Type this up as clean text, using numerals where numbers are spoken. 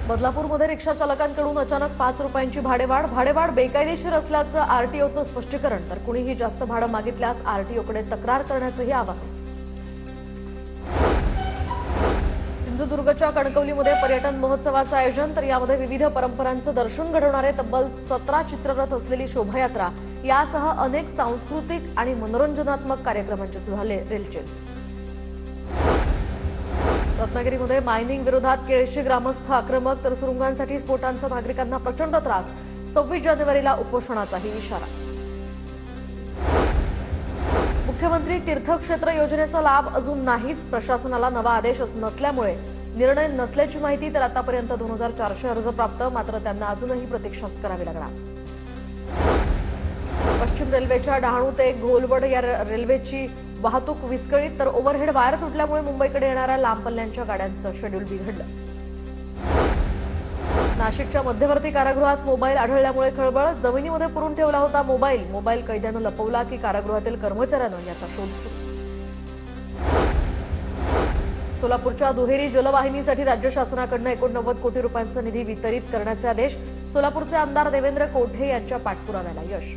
बदलापूरमध्ये रिक्षा चालकांकडून अचानक 5 रुपयांची भाडेवाढ बेकायदेशीर असल्याचं आरटीओचं स्पष्टीकरण, तर कुणीही जास्त भाडं मागितल्यास आरटीओकडे तक्रार करण्याचंही आवाहन. सिंधुदुर्गच्या कणकवलीमध्ये पर्यटन महोत्सवाचं आयोजन, तर यामध्ये विविध परंपरांचं दर्शन घडवणारे तब्बल 17 चित्ररथ असलेली शोभायात्रा यासह अनेक सांस्कृतिक आणि मनोरंजनात्मक कार्यक्रमांची सुद्धा रेलचेल. रत्नागिरीमध्ये मायनिंग विरोधात केळशी ग्रामस्थ आक्रमक, तर सुरुंगांसाठी स्फोटांचा नागरिकांना प्रचंड त्रास. 26 जानेवारीला उपोषणाचाही इशारा. मुख्यमंत्री तीर्थक्षेत्र योजनेचा लाभ अजून नाहीच. प्रशासनाला नवा आदेश नसल्यामुळे निर्णय नसल्याची माहिती. तर आतापर्यंत 2400 अर्ज प्राप्त, मात्र त्यांना अजूनही प्रतीक्षाच करावी लागणार. पश्चिम रेल्वेच्या डहाणू ते घोलवड या रेल्वेची वाहतूक विस्कळीत, तर ओव्हरहेड वायर तुटल्यामुळे मुंबईकडे येणाऱ्या लांब पल्ल्याच्या गाड्यांचं शेड्यूल बिघडलं. नाशिकच्या मध्यवर्ती कारागृहात मोबाईल आढळल्यामुळे खळबळ. जमिनीमध्ये पुरून ठेवला होता मोबाईल कैद्यानं लपवला की कारागृहातील कर्मचाऱ्यानं याचा शोध सुरू. सोलापूरच्या दुहेरी जलवाहिनीसाठी राज्य शासनाकडून 89 कोटी रुपयांचा निधी वितरित करण्याचे आदेश. सोलापूरचे आमदार देवेंद्र कोठे यांच्या पाठपुराव्याला यश.